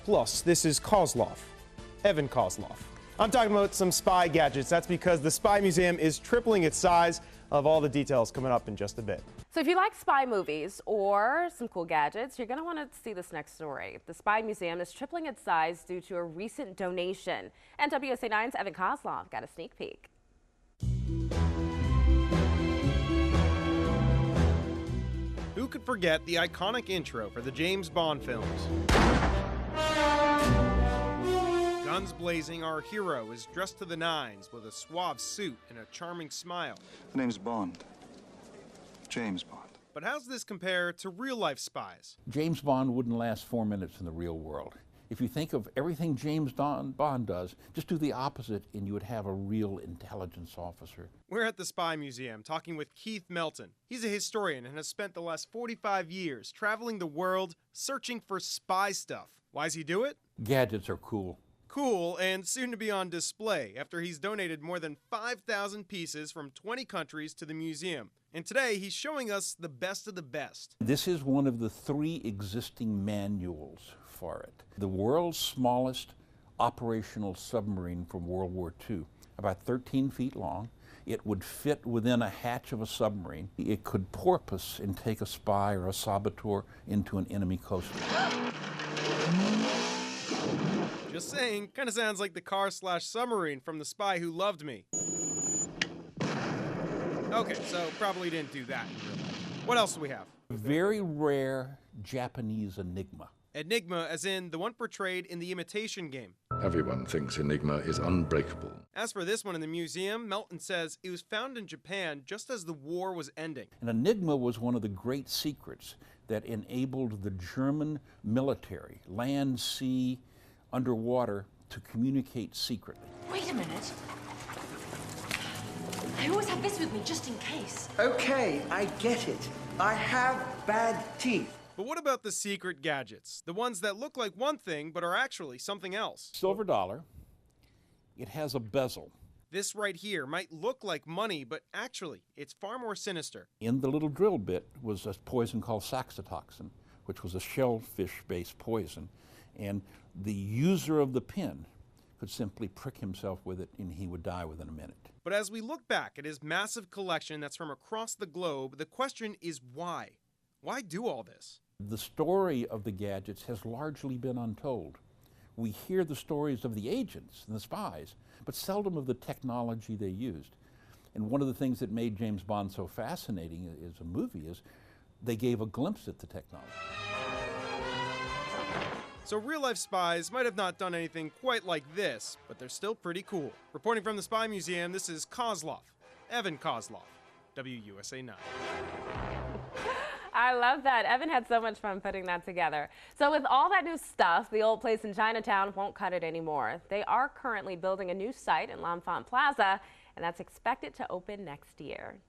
Plus, this is Koslof, Evan Koslof. I'm talking about some spy gadgets. That's because the Spy Museum is tripling its size. Of all the details coming up in just a bit. So if you like spy movies or some cool gadgets, you're going to want to see this next story. The Spy Museum is tripling its size due to a recent donation. And WUSA 9's Evan Koslof got a sneak peek. Who could forget the iconic intro for the James Bond films? Guns blazing, our hero is dressed to the nines with a suave suit and a charming smile. The name's Bond. James Bond. But how's this compare to real-life spies? James Bond wouldn't last 4 minutes in the real world. If you think of everything James Bond does, just do the opposite and you would have a real intelligence officer. We're at the Spy Museum talking with Keith Melton. He's a historian and has spent the last 45 years traveling the world searching for spy stuff. Why does he do it? Gadgets are cool. Cool, and soon to be on display after he's donated more than 5,000 pieces from 20 countries to the museum. And today he's showing us the best of the best. This is one of the 3 existing manuals for it. The world's smallest operational submarine from World War II, about 13 feet long. It would fit within a hatch of a submarine. It could porpoise and take a spy or a saboteur into an enemy coastline. Just saying, kind of sounds like the car/submarine from The Spy Who Loved Me. Okay, so probably didn't do that in real life. What else do we have? Very rare Japanese Enigma. Enigma, as in the one portrayed in the Imitation Game. Everyone thinks Enigma is unbreakable. As for this one in the museum, Melton says it was found in Japan just as the war was ending. An Enigma was one of the great secrets that enabled the German military, land, sea, underwater, to communicate secretly. Wait a minute. I always have this with me just in case. Okay, I get it. I have bad teeth. But what about the secret gadgets? The ones that look like one thing but are actually something else. Silver dollar. It has a bezel. This right here might look like money, but actually it's far more sinister. In the little drill bit was a poison called saxitoxin, which was a shellfish-based poison. And the user of the pin could simply prick himself with it and he would die within a minute. But as we look back at his massive collection that's from across the globe, the question is why? Why do all this? The story of the gadgets has largely been untold. We hear the stories of the agents and the spies, but seldom of the technology they used. And one of the things that made James Bond so fascinating as a movie is they gave a glimpse at the technology. So real-life spies might have not done anything quite like this, but they're still pretty cool. Reporting from the Spy Museum, this is Koslof, Evan Koslof, WUSA 9. I love that. Evan had so much fun putting that together. So with all that new stuff, the old place in Chinatown won't cut it anymore. They are currently building a new site in L'Enfant Plaza, and that's expected to open next year.